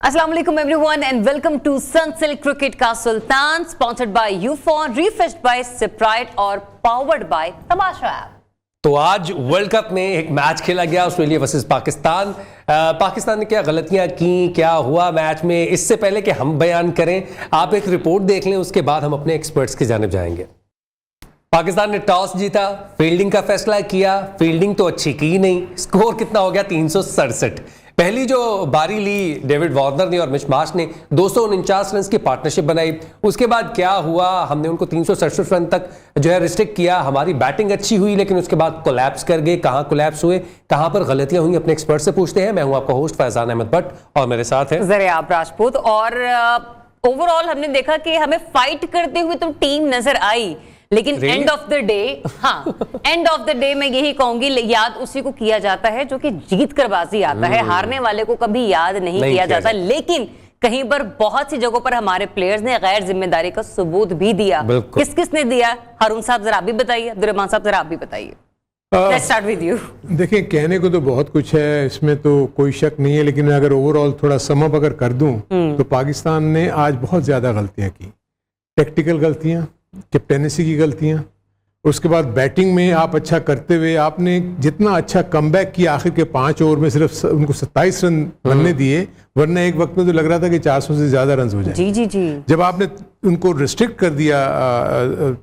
Assalamu alaikum everyone and welcome to Sunsilk Cricket का सुल्तान, sponsored by UFON, refreshed by Sprite और powered by Tamasha app. तो आज world cup में एक match खेला गया ऑस्ट्रेलिया वर्सेस पाकिस्तान। पाकिस्तान ने क्या गलतियां की, क्या हुआ मैच में, इससे पहले कि हम बयान करें आप एक रिपोर्ट देख लें, उसके बाद हम अपने एक्सपर्ट्स की जानिब जाएंगे। पाकिस्तान ने टॉस जीता, फील्डिंग का फैसला किया, फील्डिंग तो अच्छी की नहीं, स्कोर कितना हो गया 367। पहली जो बारी ली डेविड वार्नर ने और मिच मार्श ने 249 रन की पार्टनरशिप बनाई। उसके बाद क्या हुआ, हमने उनको 367 रन तक जो है रिस्ट्रिक्ट किया। हमारी बैटिंग अच्छी हुई लेकिन उसके बाद कोलैप्स कर गए। कहां कोलैप्स हुए, कहां पर गलतियां हुई, अपने एक्सपर्ट से पूछते हैं। मैं हूं आपका होस्ट फैजान अहमद भट्ट और मेरे साथ है ज़रियाब राजपूत। और ओवरऑल हमने देखा कि हमें फाइट करते हुए तो टीम नजर आई, लेकिन end of the day, end of the day मैं यही कहूंगी, याद उसी को किया जाता है जो कि जीत कर बाजी आता है। हारने वाले को कभी याद नहीं किया जाता। लेकिन कहीं पर बहुत सी जगहों पर हमारे प्लेयर्स ने गैर जिम्मेदारी का सबूत भी दिया। किस किस ने दिया, हारून साहब जरा आप भी बताइए, अब्दुर्रहमान साहब जरा आप भी बताइए। Let's start with you. देखिए, कहने को तो बहुत कुछ है, इसमें तो कोई शक नहीं है, लेकिन अगर ओवरऑल थोड़ा समअप अगर कर दूं तो पाकिस्तान ने आज बहुत ज्यादा गलतियां की। टेक्टिकल गलतियां, कैप्टेनेंसी की गलतियां, उसके बाद बैटिंग में आप अच्छा करते हुए आपने जितना अच्छा कमबैक किया, आखिर के 5 ओवर में सिर्फ उनको 27 रन बनने दिए, वरना एक वक्त में तो लग रहा था कि 400 से ज्यादा रन हो जाए। जी जी जी। जब आपने उनको रिस्ट्रिक्ट कर दिया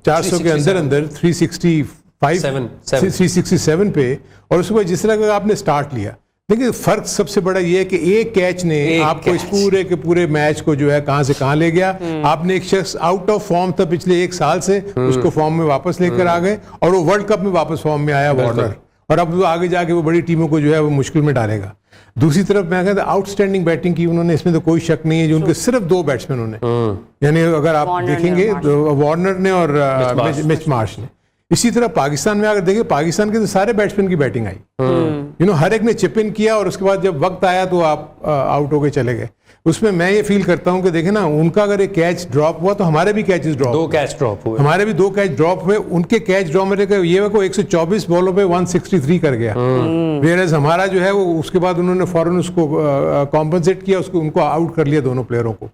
400 के अंदर 367 पे, और उसके बाद जिस तरह का आपने स्टार्ट लिया, देखिए फर्क सबसे बड़ा ये है कि एक कैच ने आपको इस पूरे के पूरे मैच को जो है कहां से कहां ले गया। आपने एक शख्स आउट ऑफ फॉर्म था पिछले 1 साल से, उसको फॉर्म में वापस लेकर आ गए और वो वर्ल्ड कप में वापस फॉर्म में आया वार्नर, और अब वो आगे जाके वो बड़ी टीमों को जो है वो मुश्किल में डालेगा। दूसरी तरफ मैं कहता आउटस्टैंडिंग बैटिंग की उन्होंने, इसमें तो कोई शक नहीं है। जो उनके सिर्फ 2 बैट्समैन उन्होंने, यानी अगर आप देखेंगे वार्नर ने और मिच मार्श ने। इसी तरह पाकिस्तान में अगर देखें, पाकिस्तान के तो सारे बैट्समैन की बैटिंग आई, हर एक ने चिप इन किया, और उसके बाद जब वक्त आया तो आप आउट होके चले गए। उसमें मैं ये फील करता हूं कि देखें ना, उनका अगर एक कैच ड्रॉप हुआ तो हमारे भी कैचेस ड्रॉप, 2 कैच ड्रॉप हुए, हमारे भी 2 कैच ड्रॉप हुए। उनके कैच ड्रॉप में ये को 124 बॉलों पे 163 कर गया, वेयरएज हमारा जो है वो उसके बाद उन्होंने फौरन उसको कॉम्पनसेट किया, उसको उनको आउट कर लिया दोनों प्लेयरों को।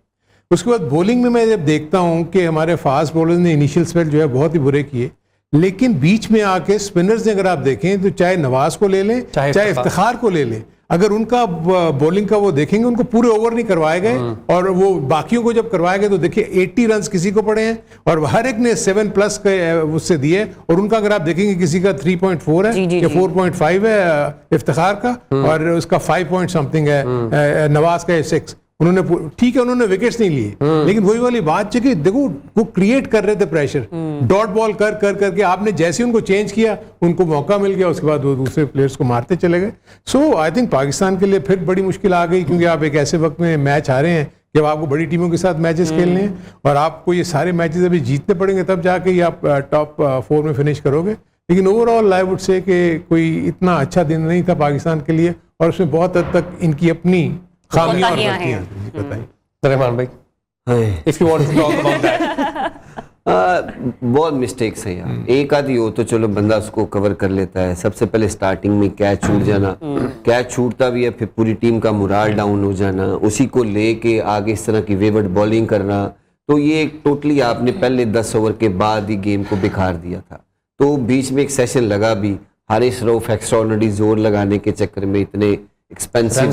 उसके बाद बॉलिंग में मैं जब देखता हूँ कि हमारे फास्ट बॉलर्स ने इनिशियल स्पेल जो है बहुत ही बुरे किए, लेकिन बीच में आके स्पिनर्स ने अगर आप देखें तो चाहे नवाज को ले लें चाहे इफ्तिखार को ले लें, अगर उनका बॉलिंग का वो देखेंगे, उनको पूरे ओवर नहीं करवाए गए, और वो बाकियों को जब करवाए गए तो देखिए 80 रन किसी को पड़े हैं और हर एक ने 7+ के उससे दिए, और उनका अगर आप देखेंगे किसी का 3.4 है या 4.5 है इफ्तिखार का, और उसका 5 पॉइंट समथिंग है नवाज का 6। उन्होंने ठीक है, उन्होंने विकेट्स नहीं लिए, लेकिन वही वाली बात है कि देखो वो क्रिएट कर रहे थे प्रेशर, डॉट बॉल कर करके आपने जैसे उनको चेंज किया, उनको मौका मिल गया, उसके बाद वो दूसरे प्लेयर्स को मारते चले गए। सो आई थिंक पाकिस्तान के लिए फिर बड़ी मुश्किल आ गई, क्योंकि आप एक ऐसे वक्त में मैच हारे हैं जब आपको बड़ी टीमों के साथ मैचेस खेलने हैं, और आपको ये सारे मैचेस अभी जीतने पड़ेंगे, तब जाके ये आप टॉप 4 में फिनिश करोगे। लेकिन ओवरऑल आई वुड से कि कोई इतना अच्छा दिन नहीं था पाकिस्तान के लिए, और उसमें बहुत हद तक इनकी अपनी खामियां और गलतियां बताइए रहमान भाई, if you want to talk about that. बहुत मिस्टेक्स है यार। एक आधी हो तो चलो बंदा उसको कवर कर लेता है। सबसे पहले स्टार्टिंग में कैच छूट जाना, कैच छूटता भी है, फिर पूरी टीम का मोराल डाउन हो जाना, उसी को लेके आगे इस तरह की वेवर्ड बॉलिंग करना, तो ये टोटली आपने पहले 10 ओवर के बाद ही गेम को बिखार दिया था। तो बीच में एक सेशन लगा भी, हारिस रऊफ एक्स्ट्राऑर्डिनरी जोर लगाने के चक्कर में इतने एक्सपेंसिव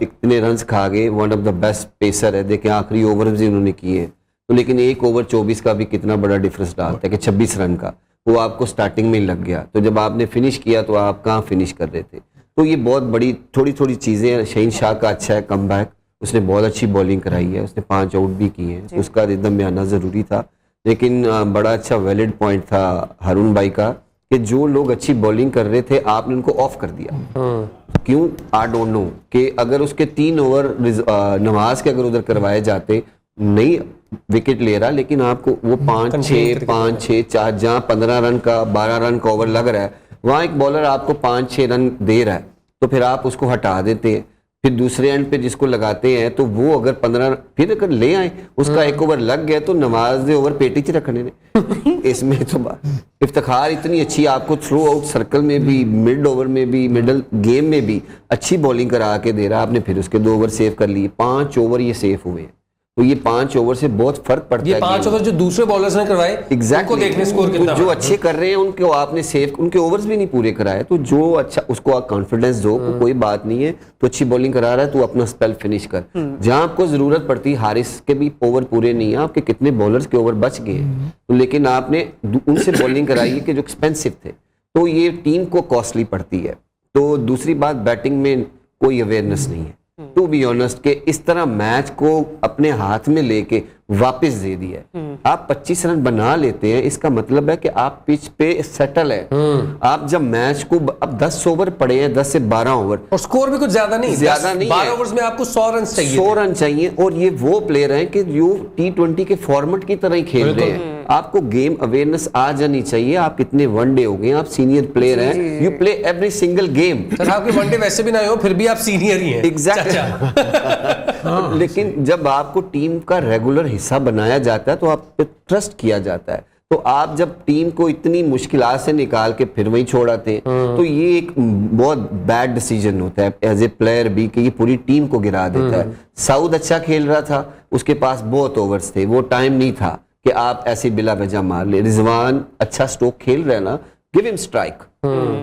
इतने रन्स खा गए। One of the best pacer है, देखें आखिरी ओवर भी उन्होंने किए, तो लेकिन 1 ओवर 24 का भी कितना बड़ा डिफरेंस डालता है कि 26 रन का, वो आपको स्टार्टिंग में ही लग गया। तो जब आपने फिनिश किया तो आप कहाँ फिनिश कर रहे थे। तो ये बहुत बड़ी थोड़ी थोड़ी चीज़ें हैं। शहीन शाह का अच्छा है कमबैक, उसने बहुत अच्छी बॉलिंग कराई है, उसने 5 आउट भी किए हैं, उसका रिदम में आना ज़रूरी था। लेकिन बड़ा अच्छा वैलिड पॉइंट था हारून भाई का कि जो लोग अच्छी बॉलिंग कर रहे थे आपने उनको ऑफ कर दिया। क्यों, आई डोंट नो, कि अगर उसके 3 ओवर नवाज के अगर उधर करवाए जाते, नहीं विकेट ले रहा, लेकिन आपको वो 5-6 4 जहाँ 15 रन का 12 रन का ओवर लग रहा है, वहाँ एक बॉलर आपको 5-6 रन दे रहा है, तो फिर आप उसको हटा देते हैं। फिर दूसरे एंड पे जिसको लगाते हैं तो वो अगर 15 फिर अगर ले आए, उसका एक ओवर लग गया तो नवाज दे ओवर पेटी च रखने ने। इसमें तो इफ्तिखार इतनी अच्छी आपको थ्रू आउट सर्कल में भी, मिड ओवर में भी, मिडल गेम में भी अच्छी बॉलिंग करा के दे रहा, आपने फिर उसके 2 ओवर सेव कर लिए, 5 ओवर ये सेफ हुए हैं। तो ये 5 ओवर से बहुत फर्क पड़ता है। ये 5 ओवर जो दूसरे बॉलर्स ने करवाए, उनको देखने स्कोर कितना जो अच्छे कर रहे हैं उनको आपने सेव, उनके ओवर्स भी नहीं पूरे कराए, तो जो अच्छा उसको आप कॉन्फिडेंस दो, कोई बात नहीं है, तो अच्छी बॉलिंग करा रहा है तो अपना स्पेल फिनिश कर। जहां आपको जरूरत पड़ती, हारिस के भी ओवर पूरे नहीं है, आपके कितने बॉलर्स के ओवर बच गए, तो लेकिन आपने उनसे बॉलिंग कराई है कि जो एक्सपेंसिव थे, तो ये टीम को कॉस्टली पड़ती है। तो दूसरी बात, बैटिंग में कोई अवेयरनेस नहीं है टू बी ऑनेस्ट, के इस तरह मैच को अपने हाथ में लेके वापस दे दिया है। आप 25 रन बना लेते हैं, इसका मतलब है कि आप पिच पे सेटल है। आप जब मैच को अब 10 ओवर पड़े हैं, 10 से 12 ओवर, और स्कोर भी कुछ ज्यादा नहीं, 12 ओवर्स में आपको 100 रन चाहिए, 100 रन चाहिए। और ये वो प्लेयर हैं कि जो T20 के फॉर्मेट की तरह ही खेल रहे हैं। आपको गेम अवेयरनेस आ जानी चाहिए। आप कितने वनडे हो गए, आप सीनियर प्लेयर हैं, you play every single game. Sir आपके वनडे वैसे भी ना हो, फिर भी आप सीनियर ही हैं। एग्जैक्टली। लेकिन जब आपको टीम का रेगुलर हिस्सा बनाया जाता है तो आप पे ट्रस्ट किया जाता है। तो आप जब टीम को इतनी मुश्किलात से निकाल के फिर वहीं छोड़ आते हैं, तो ये एक बहुत बैड डिसीजन होता है एज ए प्लेयर भी, कि ये पूरी टीम को गिरा देता है। साउद अच्छा खेल रहा था, उसके पास बहुत ओवर्स थे, वो टाइम नहीं था कि आप ऐसे बिला वजह मार ले। रिजवान अच्छा स्ट्रोक खेल रहे हैं ना, गिव हिम स्ट्राइक,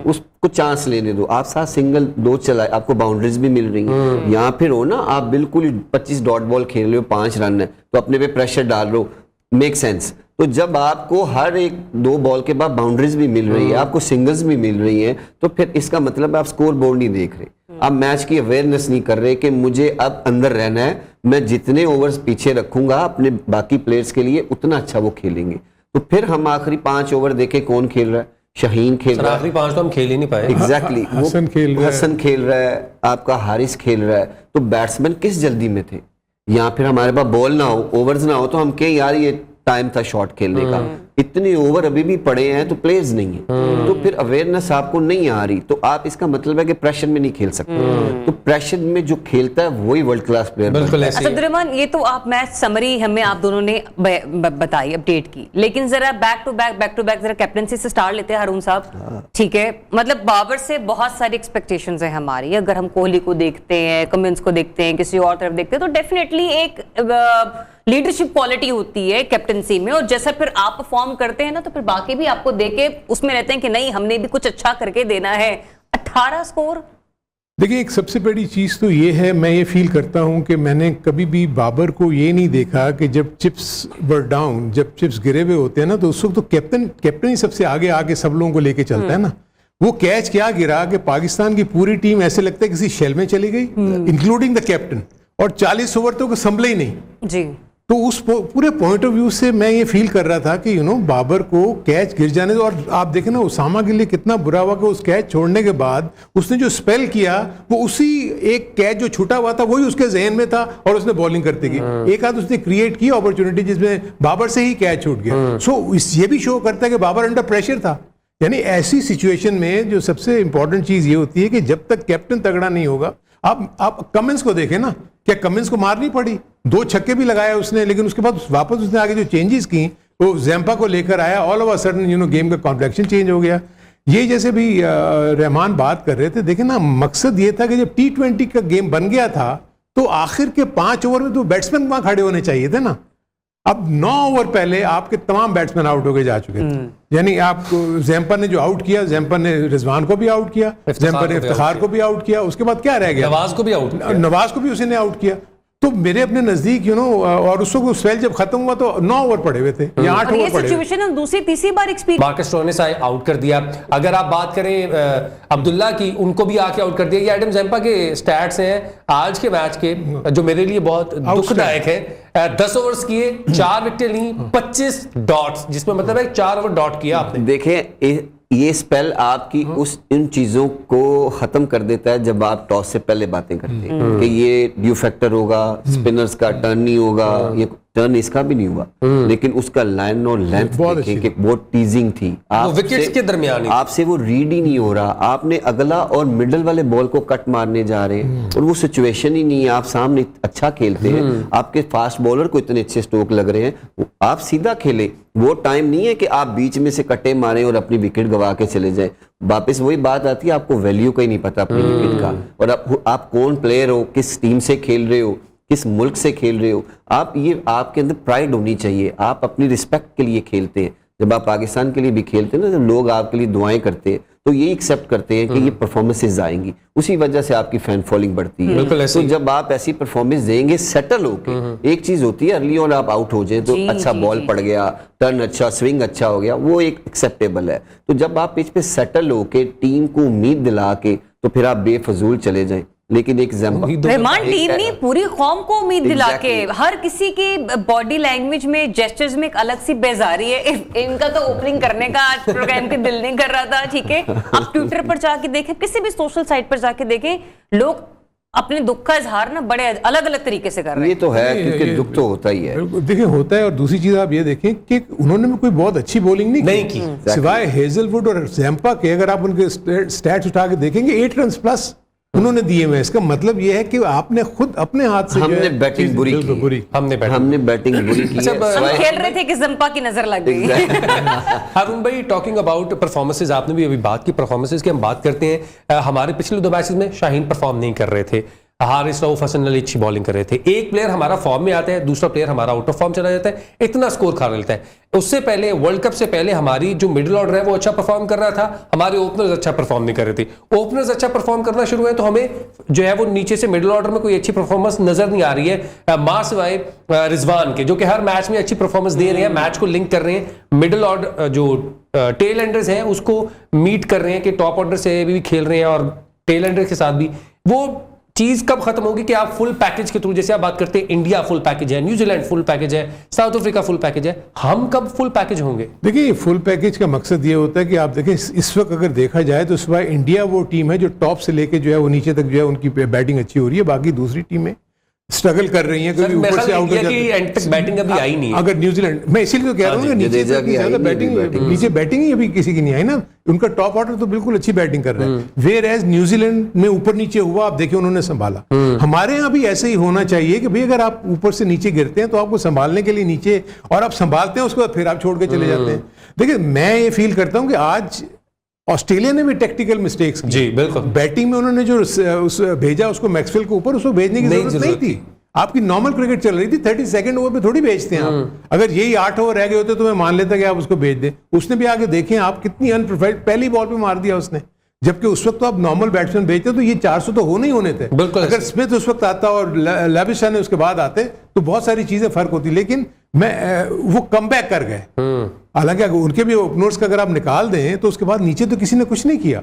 उसको चांस लेने दो। आप साथ सिंगल 2 चलाए, आपको बाउंड्रीज भी मिल रही हैं। यहाँ फिर हो ना, आप बिल्कुल 25 डॉट बॉल खेल रहे हो, 5 रन है, तो अपने पे प्रेशर डाल रहे हो, मेक सेंस। तो जब आपको हर एक 2 बॉल के बाद बाउंड्रीज भी मिल रही है, आपको सिंगल्स भी मिल रही हैं, तो फिर इसका मतलब आप स्कोर बोर्ड नहीं देख रहे, आप मैच की अवेयरनेस नहीं कर रहे कि मुझे अब अंदर रहना है, मैं जितने ओवर्स पीछे रखूंगा अपने बाकी प्लेयर्स के लिए उतना अच्छा वो खेलेंगे। तो फिर हम आखिरी 5 ओवर देखे कौन खेल रहा है, शाहीन खेल रहा है, आखिरी 5 तो हम खेल ही नहीं पाए। एग्जैक्टली, हसन खेल रहा है, आपका हारिस खेल रहा है। तो बैट्समैन किस जल्दी में थे, या फिर हमारे पास बॉल ना हो, ओवर्स ना हो, तो हम कहें यार ये टाइम था शॉट खेलने का, इतने ओवर अभी भी पड़े हैं तो प्लेयर्स नहीं है, तो फिर अवेयरनेस आपको नहीं आ रही, तो आप इसका मतलब है कि प्रेशर में नहीं खेल सकते। तो प्रेशर में जो खेलता है वही वर्ल्ड क्लास प्लेयर। बिल्कुल ऐसे ही है। असदुर्रहमान, ये तो आप मैच समरी हमें आप दोनों ने बताई, अपडेट की, लेकिन जरा बैक टू बैक जरा कैप्टनसी से स्टार्ट लेते हैं हारून साहब। ठीक है, मतलब बाबर से बहुत सारी एक्सपेक्टेशंस है हमारी। अगर हम कोहली को देखते हैं, कमिंस को देखते हैं, किसी और तरफ देखते हैं, तो डेफिनेटली एक लीडरशिप क्वालिटी होती है कैप्टनसी में, और जैसा फिर आप परफॉर्म करते हैं ना, तो फिर बाकी भी आपको देके उसमें रहते हैं कि नहीं, हमने भी कुछ अच्छा करके देना है। 18 स्कोर। देखिए, एक सबसे बड़ी चीज़ तो ये है, मैं ये फील करता हूँ कि मैंने कभी भी बाबर को ये नहीं देखा कि जब चिप्स वर डाउन, जब चिप्स गिरे हुए होते हैं ना, तो उस वक्त तो कैप्टन ही सबसे आगे आगे सब लोगों को लेके चलता है ना। वो कैच क्या गिरा कि पाकिस्तान की पूरी टीम ऐसे लगता है किसी शेल में चली गई, इंक्लूडिंग द कैप्टन, और 40 ओवर तो संभले ही नहीं जी। तो उस पूरे पॉइंट ऑफ व्यू से मैं ये फील कर रहा था कि बाबर को कैच गिर जाने दो। और आप देखें ना, उसामा के लिए कितना बुरा हुआ कि उस कैच छोड़ने के बाद उसने जो स्पेल किया, वो उसी एक कैच जो छूटा हुआ था वही उसके जहन में था, और उसने बॉलिंग करते की एक आध उसने क्रिएट की अपॉर्चुनिटी जिसमें बाबर से ही कैच छूट गया। सो ये भी शो करता है कि बाबर अंडर प्रेशर था। यानी ऐसी सिचुएशन में जो सबसे इंपॉर्टेंट चीज ये होती है कि जब तक कैप्टन तगड़ा नहीं होगा, आप कमिंस को देखें ना, क्या कमिंस को मारनी पड़ी, 2 छक्के भी लगाया उसने, लेकिन उसके बाद वापस उसने आगे जो चेंजेस की, वो जैम्पा को लेकर आया, all of a sudden game का कॉम्प्लेक्शन चेंज हो गया। ये जैसे भी रहमान बात कर रहे थे, देखें ना, मकसद ये था कि जब T20 का गेम बन गया था, तो आखिर के 5 ओवर में तो बैट्समैन वहां खड़े होने चाहिए थे ना। अब 9 ओवर पहले आपके तमाम बैट्समैन आउट होके जा चुके थे। यानी आपको जैम्पर ने जो आउट किया, जैम्पर ने रिजवान को भी आउट किया, जैम्पर ने इफ्तिखार को भी आउट किया, उसके बाद क्या रह गया, नवाज को भी आउट किया, नवाज को भी उसी ने आउट किया। तो मेरे अपने नजदीक और उसको स्पेल जब खत्म हुआ तो 9 ओवर पड़े हुए थे या 8 ओवर पड़े। सिचुएशन हम दूसरी तीसरी बार एक्सपीरियंस, मार्कस स्टोइनिस आउट कर दिया। अगर आप बात करें अब्दुल्ला की, उनको भी आके आउट कर दिया। ये एडम जैम्पा के स्टैट्स हैं आज के मैच के, जो मेरे लिए बहुत दुखदायक है। 10 ओवर्स किए, 4 विकेटें ली, 25 डॉट्स, जिसमें मतलब है 4 ओवर डॉट किया आपने। देखिए, ये स्पेल आपकी इन चीजों को खत्म कर देता है जब आप टॉस से पहले बातें करते हैं कि ये ड्यू फैक्टर होगा, स्पिनर्स का टर्न नहीं होगा, ये टर्न इसका भी नहीं हुआ, लेकिन उसका लाइन और लेंथ बहुत देखें कि बहुत टीजिंग थी। विकेट्स के दरमियान ही। आपसे वो रीड ही नहीं हो रहा, आपने अगला और मिडल वाले बॉल को कट मारने जा रहे हैं और वो सिचुएशन ही नहीं है। आप सामने अच्छा खेलते हैं, आपके फास्ट बॉलर को इतने अच्छे स्ट्रोक लग रहे हैं, आप सीधा खेले। वो टाइम नहीं है कि आप बीच में से कट्टे मारें और अपनी विकेट गवा के चले जाएं। वापस वही बात आती है, आपको वैल्यू का ही नहीं पता अपनी विकेट का, और आप कौन प्लेयर हो, किस टीम से खेल रहे हो, किस मुल्क से खेल रहे हो। आप ये आपके अंदर प्राइड होनी चाहिए, आप अपनी रिस्पेक्ट के लिए खेलते हैं। जब आप पाकिस्तान के लिए भी खेलते हैं ना, जब लोग आपके लिए दुआएं करते हैं तो ये एक्सेप्ट करते हैं कि ये परफॉर्मेंसेज आएंगी, उसी वजह से आपकी फैन फॉलोइंग बढ़ती है। बिल्कुल ऐसे तो ही। जब आप ऐसी परफॉर्मेंस देंगे सेटल होके, एक चीज होती है अर्ली और आप आउट हो जाए तो अच्छा बॉल पड़ गया, टर्न अच्छा, स्विंग अच्छा हो गया, वो एक एक्सेप्टेबल है। तो जब आप पिच पे सेटल होके टीम को उम्मीद दिला के, तो फिर आप बेफजूल चले जाएं। लेकिन एक रहमान टीम नहीं, पूरी कौम को उम्मीद दिला के, हर किसी की बॉडी लैंग्वेज में, जेस्चर्स में एक अलग सी बेजारी है। इनका तो ओपनिंग करने का आज प्रोग्राम के दिल नहीं कर रहा था, ठीक है। आप ट्विटर पर जाके देखें, किसी भी सोशल साइट पर जाके देखें, लोग अपने दुख का इजहार ना बड़े अलग अलग तरीके से कर रहे हैं। ये तो है, क्योंकि दुख तो होता ही है। बिल्कुल, देखिए होता है। और दूसरी चीज आप ये देखें कि उन्होंने भी कोई बहुत अच्छी बॉलिंग नहीं की। सिवाय हेजलवुड और जैम्पा के, अगर आप उनके स्टैट्स उठा के देखेंगे 8 रन प्लस उन्होंने दिए हुए। इसका मतलब ये है कि आपने खुद अपने हाथ से हमने बैटिंग बुरी की, हमने बैटिंग बुरी की। हम खेल रहे थे कि जंपा की नजर लग गई। हारून भाई, टॉकिंग अबाउट परफॉर्मेंसेज, आपने भी अभी बात की परफॉर्मेंसेज की, हम बात करते हैं। हमारे पिछले 2 मैचेस में शाहीन परफॉर्म नहीं कर रहे थे, हारिस रऊफ, हसन अली अच्छी बॉलिंग कर रहे थे। एक प्लेयर हमारा फॉर्म में आता है, दूसरा प्लेयर हमारा आउट ऑफ फॉर्म चला जाता है, इतना स्कोर खा लेता है। उससे पहले, वर्ल्ड कप से पहले, हमारी जो मिडिल ऑर्डर है वो अच्छा परफॉर्म कर रहा था, हमारे ओपनर्स अच्छा परफॉर्म नहीं कर रहे थे। ओपनर्स अच्छा परफॉर्म करना शुरू हुए तो हमें जो है वो नीचे से मिडिल ऑर्डर में कोई अच्छी परफॉर्मेंस नजर नहीं आ रही है, मां सिवाय रिजवान के, जो कि हर मैच में अच्छी परफॉर्मेंस दे रहे हैं, मैच को लिंक कर रहे हैं। मिडिल ऑर्डर जो टेल एंडर्स हैं उसको मीट कर रहे हैं कि टॉप ऑर्डर से भी खेल रहे हैं, और टेल एंडर के साथ भी। वो चीज कब खत्म होगी कि आप फुल पैकेज के थ्रू, जैसे आप बात करते हैं इंडिया फुल पैकेज है, न्यूजीलैंड फुल पैकेज है, साउथ अफ्रीका फुल पैकेज है, हम कब फुल पैकेज होंगे? देखिए, फुल पैकेज का मकसद ये होता है कि आप देखें इस वक्त अगर देखा जाए तो इस बार इंडिया वो टीम है जो टॉप से लेके जो है वो नीचे तक जो है उनकी बैटिंग अच्छी हो रही है। बाकी दूसरी टीमें स्ट्रगल कर रही हैं, क्योंकि ऊपर से आउट हो जाती है। एंड तक बैटिंग अभी आई नहीं है। अगर न्यूजीलैंड, मैं इसीलिए तो कह रहा हूँ नीचे ज्यादा बैटिंग, नीचे बैटिंग ही अभी किसी की नहीं आई ना। उनका टॉप ऑर्डर तो बिल्कुल अच्छी बैटिंग कर रहा है, वेयर एज न्यूजीलैंड में ऊपर नीचे हुआ, आप देखिए उन्होंने संभाला। हमारे यहाँ भी ऐसे ही होना चाहिए कि भाई अगर आप ऊपर से नीचे गिरते हैं तो आपको संभालने के लिए नीचे, और आप संभालते हैं उसके बाद फिर आप छोड़ के चले जाते हैं। देखिए, मैं ये फील करता हूँ कि आज ऑस्ट्रेलिया ने भी टेक्टिकल मिस्टेक्स की। जी बिल्कुल। बैटिंग में उन्होंने जो उस भेजा उसको मैक्सवेल को ऊपर, उसको भेजने की जरूरत नहीं थी। आपकी नॉर्मल क्रिकेट चल रही थी, 32nd ओवर पे थोड़ी भेजते हैं आप। अगर यही 8 ओवर रह गए होते तो मैं मान लेता कि आप उसको भेज दें। उसने भी आगे देखें आप कितनी अनप्रोफेशनल, पहली बॉल पे मार दिया उसने, जबकि उस वक्त तो आप नॉर्मल बैट्समैन भेजते तो ये 400 तो होने ही होने थे। अगर स्मिथ उस वक्त आता और लाविशा ने उसके बाद आते तो बहुत सारी चीजें फर्क होती, लेकिन वो कम बैक कर गए। हालांकि उनके भी ओपनर्स का अगर आप निकाल दें तो उसके बाद नीचे तो किसी ने कुछ नहीं किया,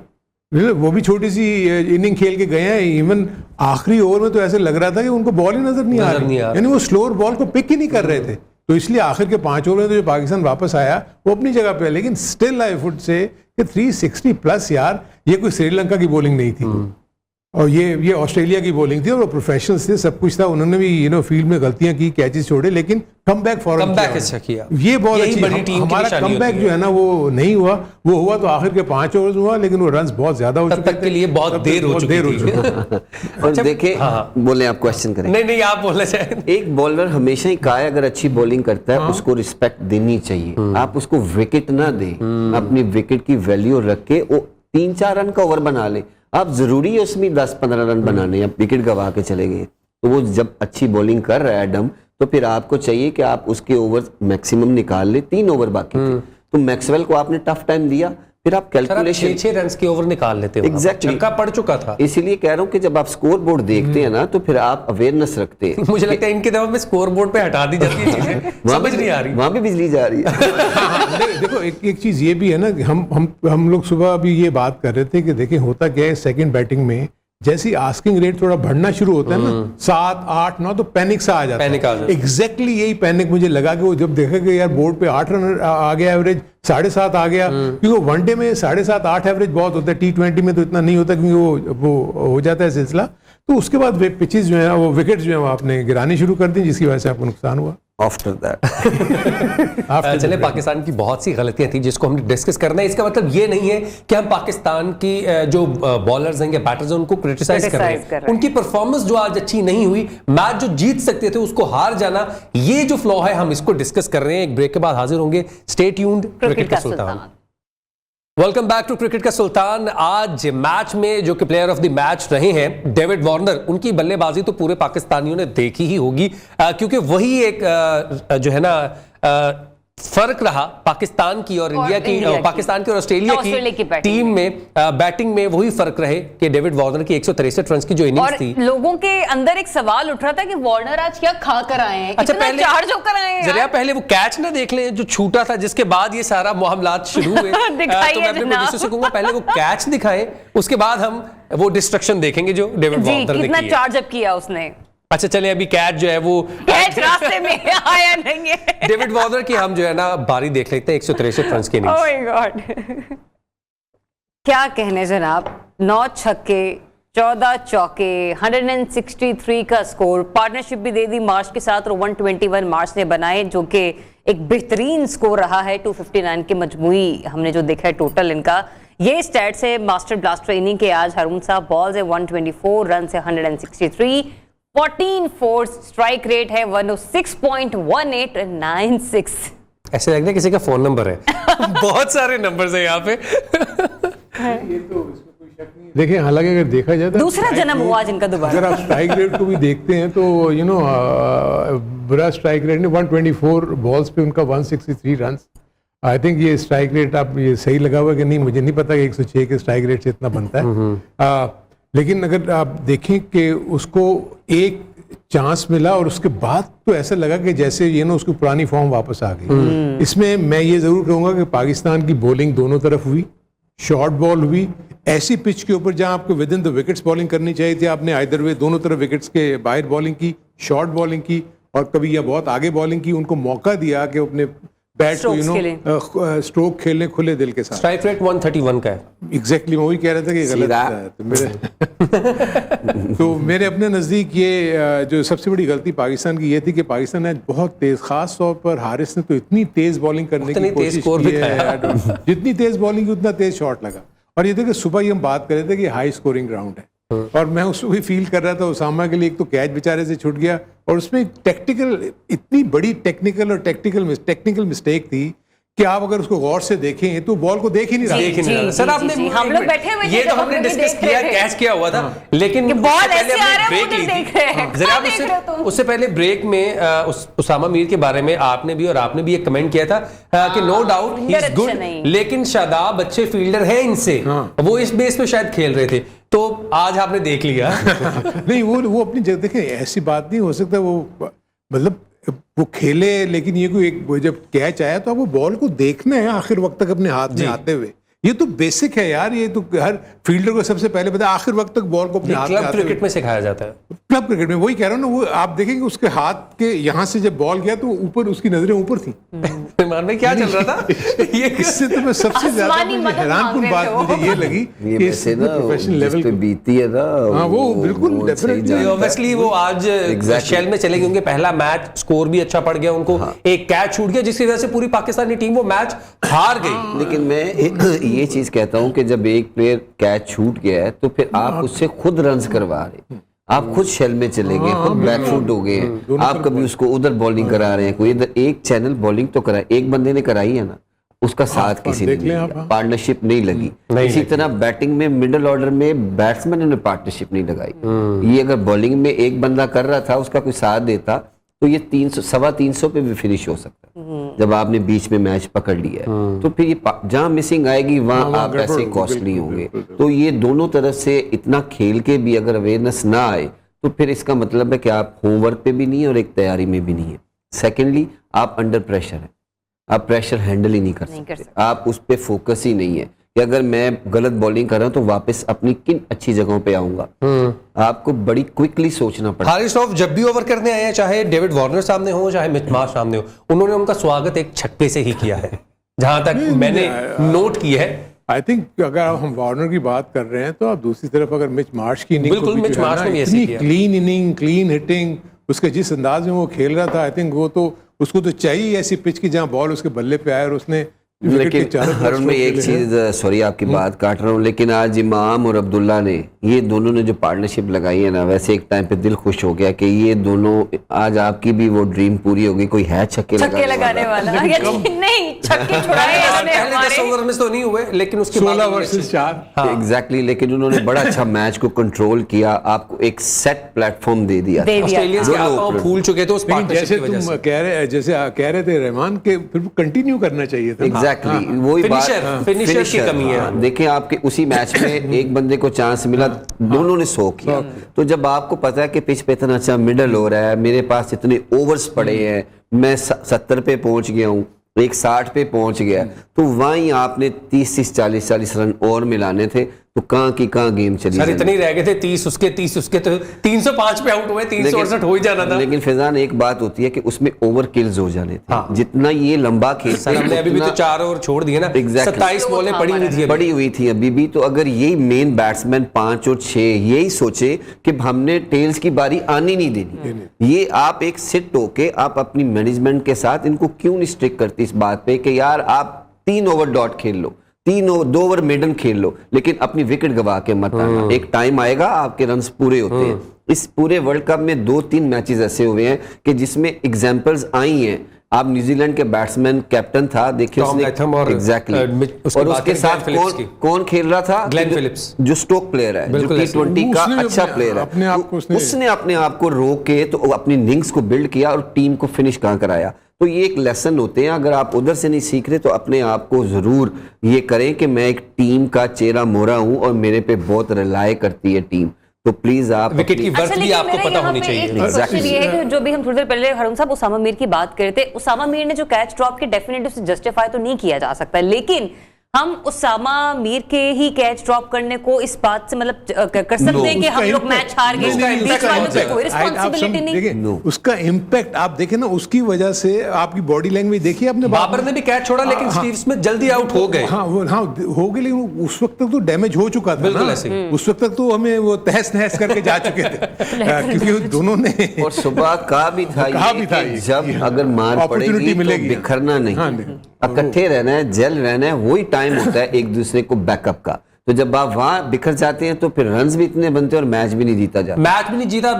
वो भी छोटी सी इनिंग खेल के गए हैं। इवन आखिरी ओवर में तो ऐसे लग रहा था कि उनको बॉल ही नजर नहीं आ रही, यानी वो स्लोअर बॉल को पिक ही नहीं कर रहे थे। तो इसलिए आखिर के 5 ओवर में तो जो पाकिस्तान वापस आया वो अपनी जगह पे है, लेकिन स्टिल आई वुड से कि 360 प्लस, यार ये कोई श्रीलंका की बॉलिंग नहीं थी, और ये ऑस्ट्रेलिया की बॉलिंग थी, और वो प्रोफेशनल्स थे, सब कुछ था। उन्होंने भी फील्ड में गलतियां की, कैचेस छोड़े, लेकिन कमबैक फौरन अच्छा किया। ये बहुत अच्छी बड़ी टीम। हमारा कमबैक जो है ना वो नहीं हुआ, वो हुआ तो आखिर के 5 ओवर हुआ, लेकिन वो रन्स बहुत ज्यादा हो चुके थे, के लिए बहुत देर हो चुकी थी। और देखिए, बोले आप क्वेश्चन करें? नहीं आप बोलना चाहें। एक बॉलर हमेशा ही कहा है अगर अच्छी बॉलिंग करता है उसको रिस्पेक्ट देनी चाहिए। आप उसको विकेट ना दें, अपनी विकेट की वैल्यू रख के वो 3-4 रन का ओवर बना ले। आप जरूरी है उसमें 10-15 रन बनाने, आप विकेट गवा के चले गए। तो वो जब अच्छी बॉलिंग कर रहा है एडम, तो फिर आपको चाहिए कि आप उसके ओवर मैक्सिमम निकाल ले। 3 ओवर बाकी थे, तो मैक्सवेल को आपने टफ टाइम दिया, फिर आप कैलकुलेशन 6 रन के ओवर निकाल लेते हो। एग्जैक्टली, छक्का पड़ चुका था। इसीलिए कह रहा हूं कि जब आप स्कोर बोर्ड देखते हैं ना तो फिर आप अवेयरनेस रखते हैं। मुझे लगता है इनके दिमाग में स्कोर बोर्ड पे हटा दी जाती है चीजें, समझ नहीं आ रही, वहां भी बिजली जा रही है। देखो एक चीज ये भी है ना, हम लोग सुबह अभी ये बात कर रहे थे कि देखिए होता क्या है, सेकंड बैटिंग में जैसे आस्किंग रेट थोड़ा बढ़ना शुरू होता है ना, 7, 8, 9, तो पैनिक सा आ जाता है। एग्जैक्टली यही पैनिक मुझे लगा कि वो जब देखा कि यार बोर्ड पे 8 रन आ गया, एवरेज 7.5 आ गया, क्योंकि वनडे में 7.5, 8 एवरेज बहुत होता है, T20 में तो इतना नहीं होता, क्योंकि वो हो जाता है सिलसिला। तो उसके बाद पिचेस जो है वो विकेट जो है वो आपने गिरानी शुरू कर दी, जिसकी वजह से आपको नुकसान हुआ। आफ्टर दैट चले, पाकिस्तान की बहुत सी गलतियां थी जिसको हमने डिस्कस करना है। इसका मतलब ये नहीं है कि हम पाकिस्तान की जो बॉलर्स हैं या बैटर्स हैं उनको क्रिटिसाइज कर रहे हैं। उनकी परफॉर्मेंस जो आज अच्छी नहीं हुई, मैच जो जीत सकते थे उसको हार जाना, ये जो फ्लॉ है हम इसको डिस्कस कर रहे हैं। एक ब्रेक के बाद हाजिर होंगे। स्टे ट्यून्ड, क्रिकेट का Sultan. Welcome back to cricket का सुल्तान। आज मैच में जो कि प्लेयर ऑफ द मैच रहे हैं डेविड वार्नर, उनकी बल्लेबाजी तो पूरे पाकिस्तानियों ने देखी ही होगी, क्योंकि वही एक जो है ना फर्क रहा पाकिस्तान की और इंडिया की, पाकिस्तान की और ऑस्ट्रेलिया की टीम में बैटिंग में वही फर्क रहे कि डेविड वार्नर की 163 रन की जो इनिंग्स थी। लोगों के अंदर एक सवाल उठ रहा था कि वार्नर आज क्या खा कर आए हैं, अच्छा, इतना चार्ज होकर आए हैं। जरा पहले वो कैच ना देख लें जो छूटा था, जिसके बाद ये सारा मामलात शुरू हुए। तो मैं अपने प्रोड्यूसर से कहूंगा पहले वो कैच दिखाएं, उसके बाद हम वो डिस्ट्रक्शन देखेंगे जो डेविड वार्नर ने कितना किया। चार्ज अप किया उसने। अच्छा चले, अभी कैच जो है वो कैच रास्ते में आया नहीं है। डेविड वार्नर की हम जो है ना बारी देख लेते हैं। 163 रन की इनिंग्स। ओह माय गॉड, क्या कहने जनाब। 9 छक्के, 14 चौके, 163 का स्कोर, पार्टनरशिप भी दे दी मार्श के साथ और 121 मार्श ने बनाए, जो कि एक बेहतरीन स्कोर रहा है। 259 के मजमूई हमने जो देखा है टोटल इनका। ये स्टैट्स है मास्टर ब्लास्टर इनिंग के आज हरून साहब। बॉल्स है 124, रन है 163, 14 फोर्स, स्ट्राइक रेट है 106.1896। ऐसे लग रहा है किसी का फोन नंबर है। बहुत सारे नंबर्स हैं यहाँ पे। देखिए, हालांकि अगर देखा जाए तो दूसरा जन्म हुआ जिनका दोबारा। अगर आप स्ट्राइक रेट को भी देखते हैं तो बुरा स्ट्राइक रेट ने 124 बॉल्स पे उनका 163 रन। आई थिंक ये स्ट्राइक रेट आप ये सही लगा हुआ कि नहीं मुझे नहीं पता कि 106 के स्ट्राइक रेट से इतना बनता है। लेकिन अगर आप देखें कि उसको एक चांस मिला और उसके बाद तो ऐसा लगा कि जैसे ये ना उसकी पुरानी फॉर्म वापस आ गई। इसमें मैं ये जरूर कहूंगा कि पाकिस्तान की बॉलिंग दोनों तरफ हुई, शॉर्ट बॉल हुई, ऐसी पिच के ऊपर जहां आपको with in the wickets bowling करनी चाहिए थी, आपने आइदर वे दोनों तरफ विकेट्स के बाहर बॉलिंग की, शॉर्ट बॉलिंग की और कभी या बहुत आगे बॉलिंग की। उनको मौका दिया कि अपने बैट को स्ट्रोक खेलने खुले दिल के साथ। स्ट्राइक रेट 131 का है। एग्जैक्टली, मैं वही कह रहा था कि गलत है। तो मेरे अपने नज़दीक ये जो सबसे बड़ी गलती पाकिस्तान की ये थी कि पाकिस्तान ने बहुत तेज, खास तौर पर हारिस ने तो इतनी तेज बॉलिंग करने की कोशिश की है, जितनी तेज बॉलिंग की उतना तेज शॉट लगा। और ये देखिए, सुबह ही हम बात कर रहे थे कि हाई स्कोरिंग ग्राउंड है, और मैं उसको भी फील कर रहा था। उसामा के लिए एक तो कैच बेचारे से छूट गया और उसमें टेक्निकल, इतनी बड़ी टेक्निकल मिस्टेक थी कि आप अगर उसको गौर से देखें तो बॉल को देख ही नहीं रहा। सर आपने हम लोग बैठे हुए ये तो हमने डिस्कस किया, कैच किया हुआ था, लेकिन बॉल ऐसे आ रहा है वो देख रहे हैं। जरा उससे पहले ब्रेक में उसामा मीर के बारे में आपने भी और आपने भी एक कमेंट किया था कि no doubt he is good, लेकिन शादाब अच्छे फील्डर हैं इनसे, वो इस बेस पे शायद खेल रहे थे। तो आज आपने देख लिया। नहीं, वो अपनी जगह देखें, ऐसी बात नहीं हो सकता। वो मतलब वो खेले, लेकिन ये कोई एक जब कैच आया तो अब वो बॉल को देखना है आखिर वक्त तक अपने हाथ में आते हुए। ये तो बेसिक है यार, ये तो हर फील्डर को सबसे पहले पता है आखिर वक्त तक बॉल को अपने हाथ में। क्लब क्रिकेट में सिखाया जाता है। क्लब क्रिकेट में वही कह रहा हूँ ना, वो आप देखेंगे उसके हाथ के यहाँ से जब बॉल गया तो ऊपर, उसकी नजरें ऊपर थी। मान में क्या चल रहा था? ये इससे तो मैं सबसे ज्यादा हैरानकुन बात मुझे ये लगी कि प्रोफेशनल लेवल पे बीती है ना। हाँ, वो बिल्कुल डेफिनेटली, ऑब्वियसली वो आज शेल में चले गए। उनके पहला मैच स्कोर भी अच्छा पड़ गया उनको, एक कैच छूट गया जिसकी वजह से पूरी पाकिस्तानी टीम वो मैच हार गई। लेकिन मैं ये चीज कहता हूं कि जब एक प्लेयर कैच छूट गया है तो फिर आप उससे खुद रन्स करवा रहे, आप खुद शेल में चले गए, खुद बैकफुट हो गए हैं, आप कभी उसको उधर बॉलिंग करा रहे हैं, कोई इधर एक चैनल बॉलिंग तो कराए, एक बंदे ने कराई है ना, उसका साथ किसी ने नहीं, पार्टनरशिप नहीं लगी। इसी तरह बैटिंग में मिडिल ऑर्डर में बैट्समैन ने पार्टनरशिप नहीं लगाई। ये अगर बॉलिंग में एक बंदा कर रहा था, उसका कोई साथ देता तो ये 300 सवा 300 पे भी फिनिश हो सकता है। जब आपने बीच में मैच पकड़ लिया है तो फिर ये जहां मिसिंग आएगी वहां आप ऐसे कॉस्टली होंगे। तो ये दोनों तरफ से इतना खेल के भी अगर अवेयरनेस ना आए तो फिर इसका मतलब है कि आप होमवर्क पे भी नहीं है और एक तैयारी में भी नहीं है। सेकेंडली, आप अंडर प्रेशर है, आप प्रेशर हैंडल ही नहीं कर सकते, आप उस पर फोकस ही नहीं है कि अगर मैं गलत बॉलिंग कर रहा हूं तो वापस अपनी किन अच्छी जगहों पे आऊंगा। आपको बड़ी क्विकली सोचना पड़ता है। हारिस रऊफ जब भी ओवर करने आए हैं, चाहे डेविड वार्नर सामने हो चाहे मिच मार्श सामने हो, उन्होंने उनका स्वागत एक छक्के से ही किया है, जहां तक मैंने नोट किया है। आई थिंक अगर हम वार्नर की बात कर रहे हैं तो आप दूसरी तरफ अगर मिच मार्श की इनिंग, बिल्कुल मिच मार्श ने ऐसे किया, क्लीन इनिंग, क्लीन हिटिंग, उसके जिस अंदाज में वो खेल रहा था, आई थिंक वो तो उसको तो चाहिए ऐसी पिच की जहां बॉल उसके बल्ले पे आए और उसने लेकिन हरुण में एक चीज, सॉरी आपकी बात काट रहा हूँ, लेकिन आज इमाम और अब्दुल्ला ने, ये दोनों ने जो पार्टनरशिप लगाई है ना, वैसे एक टाइम पे दिल खुश हो गया कि ये दोनों, आज आपकी भी वो ड्रीम पूरी हो गई। कोई है छक्के लगाने वाला नहीं, छक्के छुड़ाए पहले 10 ओवर में तो नहीं हुए, लेकिन उसके 16 वर्सेस 4 एग्जैक्टली, लेकिन उन्होंने बड़ा अच्छा मैच को कंट्रोल किया, आपको एक सेट प्लेटफॉर्म दे दिया। ऑस्ट्रेलिया के आप भूल चुके थे उस पार्टनरशिप जैसे की वजह तुम से। कह रहे थे रहमान के, फिर कंटिन्यू करना चाहिए था। एग्जैक्टली, वही बात, फिनिशर की कमी है। देखिए आपके उसी मैच में एक बंदे को चांस मिला, दोनों ने 100 किया। तो जब आपको पता है कि पिच पे इतना अच्छा मिडल हो रहा है, मेरे पास इतने ओवर्स पड़े हैं, मैं 70 पे पहुंच गया हूँ, एक 60 पे पहुंच गया, तो वहीं आपने 30 40 रन और मिलाने थे, तो कहां की कहां गेम चली। सर इतने ही रह गए थे, 30 उसके तो 305 पे आउट हुए, 368 हो ही जाना था। लेकिन फैजान एक बात होती है कि उसमें ओवर किल्स हो जाने थे। जितना ये लंबा खेल, सर हमने अभी भी तो 4 ओवर छोड़ दिए ना। 27 बॉलें पड़ी हुई थी अभी भी। तो अगर यही मेन बैट्समैन 5 और 6 यही सोचे कि हमने टेल्स की बारी आनी नहीं देनी, ये आप एक सिट होके आप अपनी मैनेजमेंट के साथ इनको क्यों नहीं स्ट्रिक करती इस बात पे कि यार आप 3 ओवर डॉट खेल लो, 2 ओवर मेडन खेल लो, लेकिन अपनी विकेट गवा के मत आना। एक टाइम आएगा आपके रन्स पूरे होते हैं। इस पूरे वर्ल्ड कप में 2-3 मैचेस ऐसे हुए हैं कि जिसमें एग्जांपल्स आई हैं। आप न्यूजीलैंड के बैट्समैन कैप्टन था, देखिए उसने एग्जैक्टली, और उसके साथ कौन खेल रहा था? ग्लेन फिलिप्स, जो स्टोक प्लेयर है, जो T20 का अच्छा प्लेयर है, उसने अपने आप को रोक के तो अपनी इनिंग्स को बिल्ड किया और टीम को फिनिश कहां कराया। तो ये एक लेसन होते हैं, अगर आप उधर से नहीं सीख रहे तो अपने आप को जरूर ये करें कि मैं एक टीम का चेहरा मोहरा हूं और मेरे पे बहुत रिलाय करती है टीम, तो प्लीज आप विकेट की वर्थ भी आपको पता होनी चाहिए। क्वेश्चन ये है कि जो भी हम थोड़ी देर पहले हरुण साहब उसामा मीर की बात कर रहे थे, उसामा मीर ने जो कैच ड्रॉप की डेफिनेटली उसे जस्टिफाई तो नहीं किया जा सकता, लेकिन हम उसामा मीर के ही कैच ड्रॉप करने को इस बात से मतलब कर सकते हैं कि हम लोग मैच हार गए, कोई रिस्पांसिबिलिटी नहीं। उसका इम्पैक्ट आप देखें ना, उसकी वजह से आपकी बॉडी लैंग्वेज देखिए। आपने बाबर ने भी कैच छोड़ा, लेकिन स्टीव स्मिथ जल्दी आउट हो गए। हाँ हो गए, लेकिन उस वक्त तक तो डैमेज हो चुका था ना, उस वक्त तक तो हमें वो तहस नहस करके जा चुके थे क्योंकि दोनों ने, और सुबह कहा भी था जब अगर मार पड़ेगी तो बिखरना नहीं, इकट्ठे रहना है, जेल रहना है, वही टाइम होता है एक दूसरे को बैकअप का। तो जब आप वहां बिखर जाते हैं तो फिर रन्स भी इतने बनते हैं और मैच भी नहीं जीता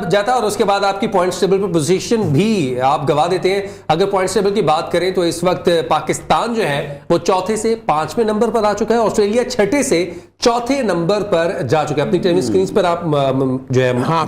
जाता, और उसके बाद आपकी पॉइंट्स टेबल पर पोजीशन भी आप गवा देते हैं। अगर पॉइंट्स टेबल की बात करें तो इस वक्त पाकिस्तान जो है वो 4थे से 5वें नंबर पर आ चुका है, ऑस्ट्रेलिया 6ठे से 4थे नंबर पर जा चुका है। अपनी टेलीविजन स्क्रीन पर आप जो है हाँ,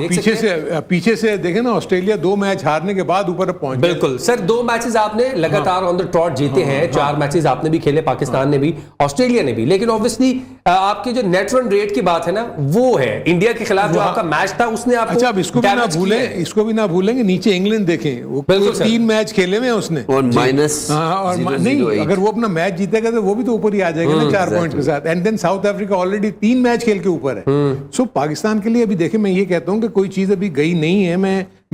पीछे से देखें ना, ऑस्ट्रेलिया 2 मैच हारने के बाद ऊपर पहुंच गया। बिल्कुल सर, 2 मैचेस आपने लगातार ऑन द ट्रॉट जीते हैं, 4 मैचेस आपने भी खेले, पाकिस्तान ने भी, ऑस्ट्रेलिया ने भी, लेकिन ऑब्वियसली आपके जो नेट रन रेट की बात है ना, वो है इंडिया के खिलाफ जो आपका मैच था उसने आपको, अच्छा अब इसको भी ना भूलेंगे, नीचे इंग्लैंड देखें, वो 3 मैच खेले हुए उसने और माइनस, और नहीं अगर वो अपना मैच जीतेगा तो वो भी तो ऊपर ही आ जाएगा ना 4 पॉइंट के साथ। And then South Africa already 3 match खेल के ऊपर है। सो पाकिस्तान के लिए अभी देखें, मैं ये कहता हूं कि कोई चीज अभी गई नहीं है।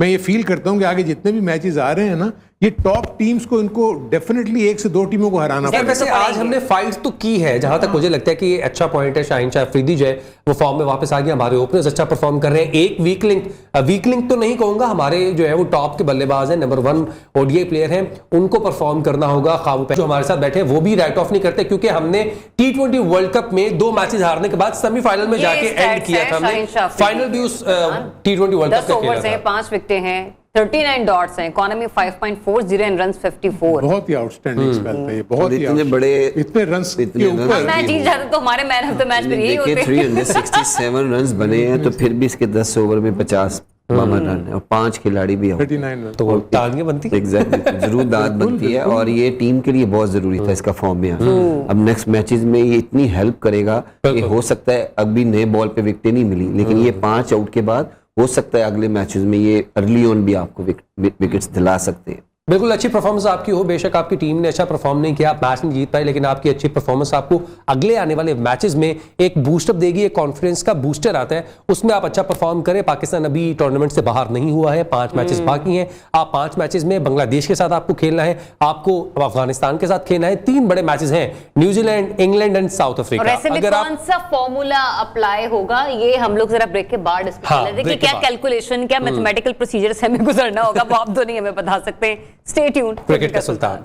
मैं ये फील करता हूं कि आगे जितने भी मैचेस आ रहे हैं ना, ये टॉप टीम्स को इनको डेफिनेटली 1 से 2 टीमों को हराना पड़ेगा। वैसे आज हमने फाइट तो की है, जहां तक मुझे लगता है कि ये अच्छा पॉइंट है। शाहीन शाह अफरीदी जो है वो फॉर्म में वापस आ गया, हमारे ओपनर्स अच्छा परफॉर्म कर रहे हैं। एक वीक लिंक तो नहीं कहूंगा, हमारे जो है वो टॉप के बल्लेबाज हैं, नंबर 1 ओडीआई प्लेयर हैं, उनको परफॉर्म करना होगा। जो हमारे साथ बैठे हैं वो भी राइट ऑफ नहीं करते, क्योंकि हमने T20 वर्ल्ड कप में 2 मैचेस हारने के बाद सेमीफाइनल में जाके एंड किया था हमने, फाइनल भी उस T20 वर्ल्ड कप का खेला था। 5 विकेटें हैं, 39 डॉट्स हैं, इकोनॉमी 5.40 एंड रन्स 54। बहुत ही आउटस्टैंडिंग स्पेल था ये, बहुत ही इतने बड़े इतने रन्स के ऊपर मैच जीत जाते तो हमारे मैन ऑफ द मैच पे यही होते। 367 रन्स बने हैं, तो फिर भी इसके 10 ओवर में 50 रन है और 5 खिलाड़ी भी 39 रन, तो तालियां बनती है एग्जैक्टली, जरूर दाद बनती है, और ये टीम के लिए बहुत जरूरी था इसका फॉर्म में आना। अब नेक्स्ट मैचेस में ये इतनी हेल्प करेगा कि हो सकता है अभी नए बॉल पे विकेट नहीं मिली, लेकिन ये 5 आउट के बाद हो सकता है अगले मैचेस में ये अर्ली ऑन भी आपको विकेट्स दिला सकते हैं। बिल्कुल अच्छी परफॉर्मेंस आपकी हो, बेशक आपकी टीम ने अच्छा परफॉर्म नहीं किया, आप मैच नहीं जीत पाए, लेकिन आपकी अच्छी परफॉर्मेंस आपको अगले आने वाले मैचेस में एक बूस्टअप देगी, एक कॉन्फिडेंस का बूस्टर आता है, उसमें आप अच्छा परफॉर्म करें। पाकिस्तान अभी टूर्नामेंट से बाहर नहीं हुआ है, 5 मैचेस बाकी हैं। आप 5 मैचेस में बांग्लादेश के साथ आपको खेलना है, आपको अफगानिस्तान के साथ खेलना है, 3 बड़े मैचेस हैं, New Zealand, England and South Africa. अगर कौन सा फॉर्मूला अप्लाई होगा ये हम लोग जरा ब्रेक के बाद डिस्कस कर लेते हैं कि क्या कैलकुलेशन, क्या मैथमेटिकल प्रोसीजर से हमें गुजरना होगा, वो आप दो नहीं हमें बता सकते। स्टे ट्यून्ड, क्रिकेट का Sultan.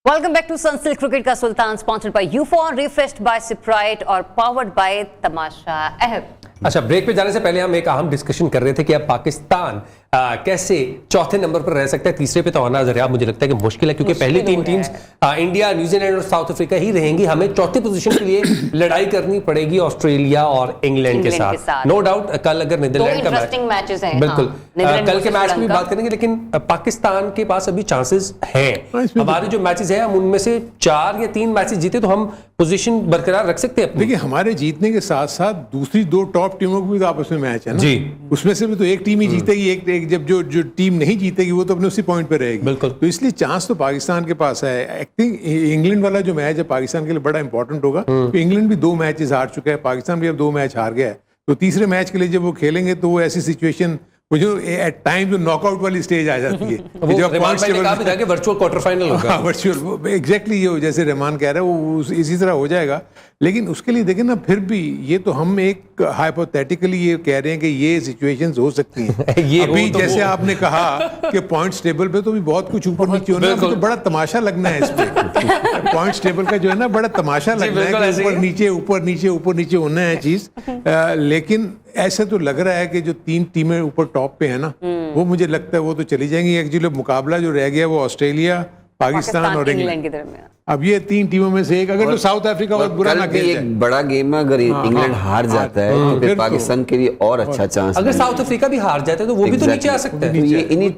Welcome back to Sunsilk cricket का Sultan, sponsored by Ufone, refreshed by Sprite और पावर्ड बाय तमाशा ऐप। अच्छा, ब्रेक पे जाने से पहले हम एक अहम डिस्कशन कर रहे थे कि अब पाकिस्तान कैसे चौथे नंबर पर रह सकता है, तीसरे पे तो आना जरा मुझे लगता है कि मुश्किल है, क्योंकि पहली तीन टीम्स इंडिया, न्यूजीलैंड और साउथ अफ्रीका ही रहेंगी। हमें चौथी पोजीशन के लिए लड़ाई करनी पड़ेगी ऑस्ट्रेलिया और इंग्लैंड के साथ। नो डाउट कल अगर नीदरलैंड का मैचेस हैं, बिल्कुल कल के मैच की भी बात करेंगे, लेकिन पाकिस्तान के पास अभी चांसेस हैं। हमारे जो मैचेस हैं हम उनमें से 4 या 3 मैचेस जीते तो हम पोजीशन बरकरार रख सकते हैं। देखिए, हमारे जीतने के साथ साथ दूसरी 2 टॉप टीमों को भी तो आपस में मैच है ना जी, उसमें से भी तो एक टीम ही जीतेगी, एक जब जो टीम नहीं जीतेगी वो तो अपने उसी पॉइंट पे रहेगी। बिल्कुल। तो इसलिए चांस तो पाकिस्तान के पास है। आई थिंक इंग्लैंड वाला जो मैच है पाकिस्तान के लिए बड़ा इंपॉर्टेंट होगा, क्योंकि इंग्लैंड भी 2 मैचेस हार चुका है, पाकिस्तान भी अब 2 मैच हार गया है। तो तीसरे मैच के लिए जब वो खेलेंगे तो वो ऐसी सिचुएशन वो जो एट टाइम जो नॉकआउट वाली स्टेज आ जाती है कि जब रहमान भाई ने कहा भी था कि वर्चुअल क्वार्टर फाइनल होगा। हाँ, वर्चुअल एग्जैक्टली ये जैसे रहमान कह रहा है वो इसी तरह हो जाएगा। लेकिन उसके लिए देखें ना, फिर भी ये तो हम एक हाइपोथेटिकली ये कह रहे हैं कि ये सिचुएशंस हो सकती हैं। ये अभी तो जैसे आपने कहा कि पॉइंट्स टेबल पे तो भी बहुत कुछ ऊपर नीचे होना है, तो बड़ा तमाशा लगना है इसमें। पॉइंट्स टेबल का जो है ना बड़ा तमाशा लगना है कि ऊपर नीचे ऊपर नीचे ऊपर नीचे होना है चीज। लेकिन ऐसे तो लग रहा है कि जो 3 टीमें ऊपर टॉप पे है ना, वो मुझे लगता है वो तो चली जाएंगी। एक्चुअली मुकाबला जो रह गया वो ऑस्ट्रेलिया, पाकिस्तान और इंग्लैंड के दरमियान। अब ये 3 टीमों में से एक, अगर तो साउथ अफ्रीका बहुत बुरा ना खेल जाए, एक बड़ा गेम है, अगर इंग्लैंड हार जाता है तो फिर पाकिस्तान के लिए और अच्छा चांस। अगर साउथ अफ्रीका भी हार जाते तो वो भी तो नीचे आ सकते हैं। ये इन्हीं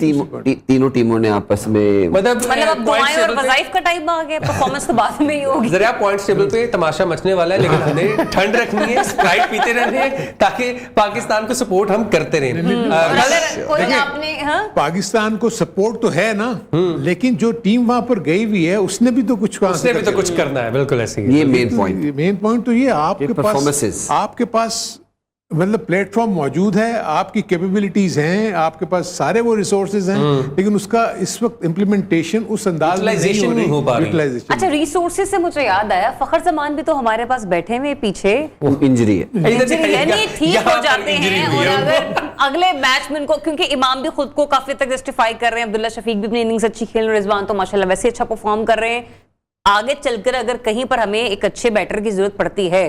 तीनों टीमों ने आपस में मतलब अब दुआएं और वज़ाइफ का टाइम आ गया, परफॉर्मेंस तो बाद में ही होगी। जरा पॉइंट्स टेबल पे तमाशा मचने वाला है, लेकिन हमें ठंड रखनी है, स्प्राइट पीते रहने हैं ताकि पाकिस्तान को सपोर्ट हम करते रहें। अगर कोई आपने पाकिस्तान को सपोर्ट तो है ना, लेकिन जो टीम वहां पर गई हुई है उसने भी तो कुछ करना है। बिल्कुल ऐसे ही ये मेन पॉइंट तो ये आपके पास मतलब प्लेटफॉर्म मौजूद है, आपकी कैपेबिलिटीज हैं, आपके पास सारे वो रिसोर्सेज हैं, लेकिन उसका इस वक्त इम्प्लीमेंटेशन उस अंदाज में नहीं हो रही। अच्छा, रिसोर्सेज से मुझे याद आया, फखर जमान भी तो हमारे पास बैठे हुए पीछे इंजरी है, ठीक हो जाते हैं। और अगर अगले मैच में इनको, क्योंकि इमाम भी खुद को काफी तक जस्टिफाई कर रहे हैं, अब्दुल्ला शफीक भी अपनी इनिंग्स अच्छी खेल रहे हैं, रिजवान तो माशाल्लाह वैसे अच्छा परफॉर्म कर रहे हैं। आगे चलकर अगर कहीं पर हमें एक अच्छे बैटर की जरूरत पड़ती है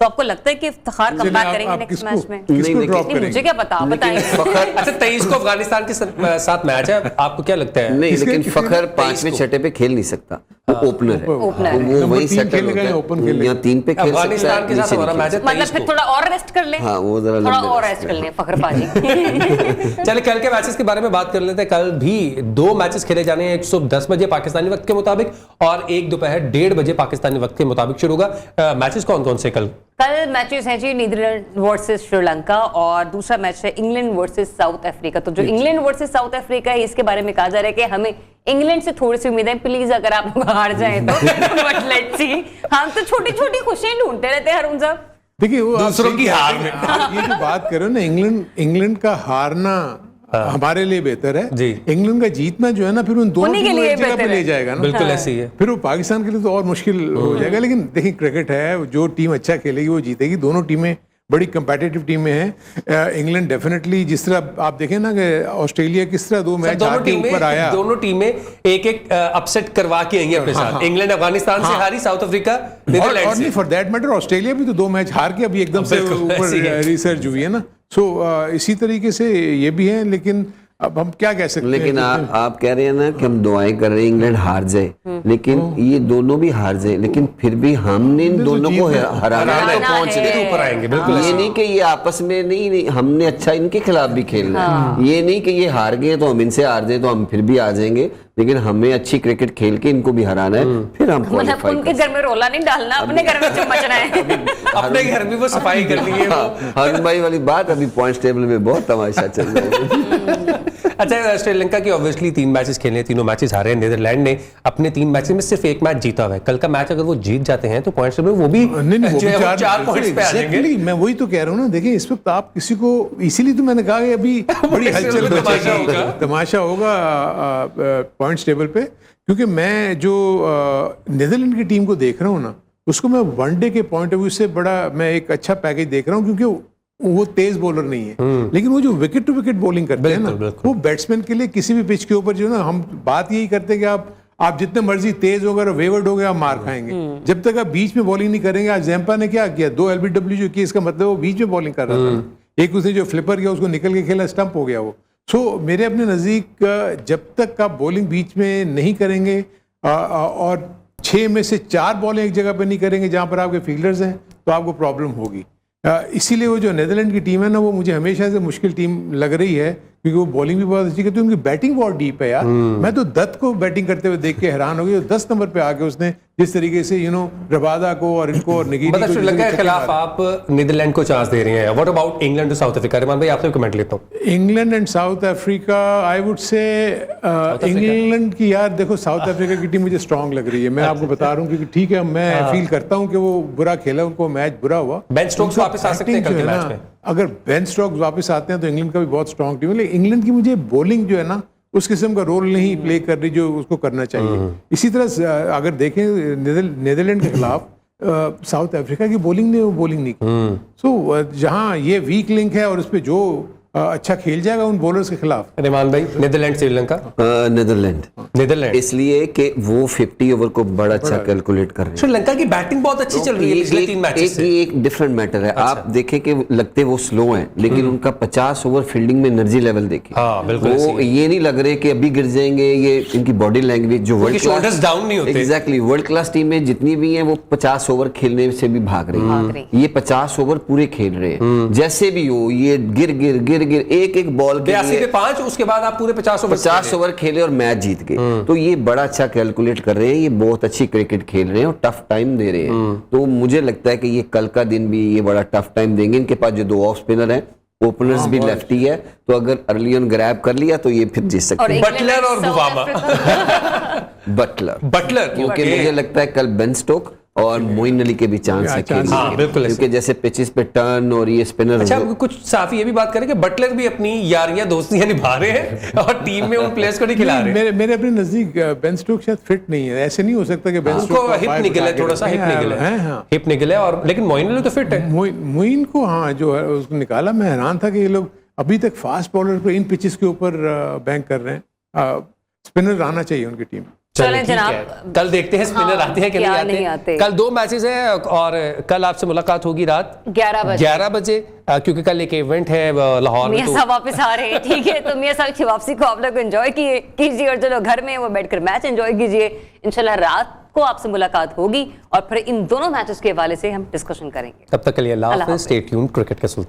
तो आपको लगता है कि इफ्तिखार कमबैक करेंगे नेक्स्ट मैच में? नहीं, मुझे क्या पता, बताइए। अच्छा, 23 को अफगानिस्तान के साथ मैच है, आपको क्या लगता है? नहीं, लेकिन फखर 5वें छठे पे खेल नहीं सकता, वो ओपनर है, वो वही सेटल होता है, या 3 पे खेल सकता है, के साथ हमारा मैच है, मतलब फिर थोड़ा और रेस्ट कर लें। हाँ, वो जरा थोड़ा और रेस्ट कर लें फखर पाजी। चलिए कल के मैचेस के बारे में बात कर लेते हैं। कल भी 2 मैचेस खेले जाने हैं, 110 बजे पाकिस्तानी वक्त के मुताबिक और एक दोपहर 1:30 बजे पाकिस्तानी वक्त के मुताबिक शुरू होगा। मैचेस कौन कौन से कल मैचेस हैं जी? नीदरलैंड वर्सेस श्रीलंका और दूसरा मैच है इंग्लैंड वर्सेस साउथ अफ्रीका। तो जो इंग्लैंड वर्सेस साउथ अफ्रीका है, इसके बारे में कहा जा रहा है कि हमें इंग्लैंड से थोड़ी सी उम्मीद है, प्लीज अगर आप लोग हार जाएं तो बट लेट्स सी। हम तो छोटी छोटी खुशियां ढूंढते रहते हैं हरून साहब। देखिए, वो दूसरों की हार में आप ये जो बात कर रहे हो ना, इंग्लैंड का हारना हमारे लिए बेहतर है जी। इंग्लैंड का जीतना जो है ना, फिर उन दोनों को एक जगह पे ले जाएगा ना, बिल्कुल ऐसे ही है। फिर वो पाकिस्तान के लिए तो और मुश्किल हो जाएगा। लेकिन देखिए, क्रिकेट है, जो टीम अच्छा खेलेगी वो जीतेगी। दोनों टीमें बड़ी कंपेटिटिव टीमें हैं। इंग्लैंड डेफिनेटली, जिस तरह आप देखें ना कि ऑस्ट्रेलिया किस तरह 2 मैच आके ऊपर आया, दोनों टीमें एक अपसेट करवा के आई अपने साथ। इंग्लैंड अफगानिस्तान से हारी, साउथ अफ्रीका नीदरलैंड से। फॉर दैट मैटर ऑस्ट्रेलिया भी तो 2 मैच हार के अभी एकदम से ऊपर रिसर्च हुई है ना। सो इसी तरीके से ये भी है। लेकिन अब हम क्या कह सकते हैं? लेकिन आप कह रहे हैं ना कि हम दुआएं कर रहे हैं इंग्लैंड हार जाए, लेकिन ये दोनों भी हार जाए, लेकिन फिर भी हमने इन दोनों को हराना है तो पहुंच गए, ऊपर आएंगे। बिल्कुल ये नहीं कि ये आपस में नहीं, हमने अच्छा इनके खिलाफ भी खेलना है। ये नहीं कि ये हार गए तो हम इनसे हार जाए तो हम फिर भी आ जाएंगे, लेकिन हमें अच्छी क्रिकेट खेल के इनको भी हराना है, फिर हम मतलब उनके घर में रोला नहीं डालना, अपने घर में चमचना है। अपने घर में वो सफाई करनी है। हरन भाई वाली बात, अभी पॉइंट्स टेबल में बहुत तमाशा चल रहा है। अच्छा, श्रीलंका की ऑब्वियसली 3 मैचेस खेले, तीनों मैचेस हारे। नीदरलैंड ने अपने 3 मैचेस में सिर्फ 1 मैच जीता हुआ है। कल का मैच अगर वो जीत जाते हैं तो पॉइंट्स टेबल वो भी 4 पॉइंट्स पे आ जाएंगे। मैं वही तो कह रहा हूँ ना। देखिए, इस वक्त आप किसी को, इसीलिए तो मैंने कहा कि अभी बड़ी हलचल तमाशा होगा पॉइंट्स टेबल पे, क्योंकि मैं जो नीदरलैंड की टीम को देख रहा हूँ ना, उसको मैं वनडे के पॉइंट ऑफ व्यू से बड़ा मैं एक अच्छा पैकेज देख रहा हूँ, क्योंकि वो तेज बॉलर नहीं है, लेकिन वो जो विकेट टू विकेट बॉलिंग करते हैं ना, वो बैट्समैन के लिए किसी भी पिच के ऊपर जो है ना, हम बात यही करते हैं कि आप जितने मर्जी तेज हो गए, वेवर्ड हो गए, आप मार खाएंगे। जब तक आप बीच में बॉलिंग नहीं करेंगे। आज जैम्पा ने क्या किया, 2 LBW जो किया, इसका मतलब वो बीच में बॉलिंग कर रहा था। एक उसने जो फ्लिपर किया, उसको निकल के खेला, स्टंप हो गया वो। सो मेरे अपने नज़दीक जब तक आप बॉलिंग बीच में नहीं करेंगे और 6 में से 4 बॉलें एक जगह पे नहीं करेंगे जहां पर आपके फील्डर्स हैं, तो आपको प्रॉब्लम होगी। इसीलिए वो जो नीदरलैंड की टीम है ना, वो मुझे हमेशा से मुश्किल टीम लग रही है, क्योंकि वो बॉलिंग भी बहुत अच्छी करती है, उनकी बैटिंग बहुत डीप है यार। मैं तो दत्त को बैटिंग करते हुए देख के हैरान हो गया। 10 नंबर पे आके उसने जिस तरीके से रबादा को और इनको और निगीरी मतलब श्रीलंका के खिलाफ आप नीदरलैंड को चांस दे रहे हैं। What about England to South Africa? Rahman भाई आपसे कमेंट लेता हूं। England and South Africa, I would say England की, यार देखो साउथ अफ्रीका की टीम मुझे स्ट्रांग लग रही है। मैं आपको बता रहा हूँ, क्योंकि ठीक है, मैं फील करता हूँ कि वो बुरा खेला, उनको मैच बुरा हुआ। बेन स्टोक्स वापस आ सकते हैं कल के मैच में। अगर बेन स्टोक्स वापस आते हैं तो इंग्लैंड का भी बहुत स्ट्रांग टीम है, लेकिन इंग्लैंड की मुझे बॉलिंग जो है ना, उस किस्म का रोल नहीं प्ले कर रही जो उसको करना चाहिए। इसी तरह से अगर देखें नीदरलैंड के खिलाफ साउथ अफ्रीका की बॉलिंग ने वो बॉलिंग नहीं की। सो जहां ये वीक लिंक है और उस पर जो अच्छा खेल जाएगा उन बॉलर्स के खिलाफ। रिमान भाई, नीदरलैंड श्रीलंका? नीदरलैंड इसलिए कि वो 50 ओवर को बड़ा अच्छा कैलकुलेट कर रहे हैं। श्रीलंका की बैटिंग बहुत अच्छी चल रही है पिछले 3 मैचेस से। एक डिफरेंट मैटर है। आप देखें कि लगते वो स्लो हैं, लेकिन उनका 50 ओवर फील्डिंग में एनर्जी लेवल देखिए। हाँ, बिल्कुल वो ये नहीं लग रहे कि अभी गिर जाएंगे। ये इनकी बॉडी लैंग्वेज जो वर्ल्ड शोल्डर्स डाउन नहीं होते। एग्जैक्टली, वर्ल्ड क्लास टीम में जितनी भी है वो 50 ओवर खेलने से भी भाग रही है। ये 50 ओवर पूरे खेल रहे हैं। जैसे भी हो, ये गिर गिर गिर गिर एक बॉल के 82 पे 5, उसके बाद आप पूरे 50 ओवर खेले और मैच जीत गए। तो ये बड़ा अच्छा कैलकुलेट कर रहे हैं। ये बहुत अच्छी क्रिकेट खेल रहे हैं और टफ टाइम दे रहे हैं। तो मुझे लगता है कि ये कल का दिन भी ये बड़ा टफ टाइम देंगे। इनके पास जो 2 ऑफ स्पिनर हैं, ओपनर्स भी लेफ्टी है, तो अगर अर्ली ऑन ग्रैब कर लिया तो ये फिर जीत सकते हैं। बटलर और बुवामा। बटलर क्योंकि मुझे लगता है कल बेन स्टोक और मोइन अली के भी चांस है खेलने के, बिल्कुल, क्योंकि जैसे पिचेस पे टर्न और ये स्पिनर। अच्छा, कुछ साफ ये भी बात करें कि बटलर भी अपनी यारियां दोस्तियां निभा रहे हैं और टीम में उन प्लेयर्स को नहीं खिला रहे। मेरे अपने नजदीक बेन स्टोक्स शायद फिट नहीं है। ऐसे नहीं हो सकता कि बेन स्टोक्स हिप निकला है, थोड़ा सा हिप निकला है। हिप निकला है, और लेकिन मोइन अली तो फिट है। मोइन को हाँ जो है उसको निकाला। मैं हैरान था कि ये लोग अभी तक फास्ट बॉलर पे इन पिचेस के ऊपर बैंक कर रहे हैं। स्पिनर आना चाहिए उनकी टीम। चलें जनाब, कल देखते हैं स्पिनर आते हैं कि नहीं आते। कल 2 मैचेस हैं और कल आपसे मुलाकात होगी रात 11 बजे, क्योंकि कल एक इवेंट है लाहौर में। मियां साहब वापस आ रहे हैं, ठीक है, तो मियां साहब की वापसी को आप लोग एंजॉय कीजिए और जो लोग घर में वो बैठकर मैच एंजॉय कीजिए। इंशाल्लाह रात को आपसे मुलाकात होगी और फिर इन दोनों मैचेस के हवाले से हम डिस्कशन करेंगे। तब तक के लिए अल्लाह हाफ़िज़। Stay tuned. क्रिकेट के सुल्तान।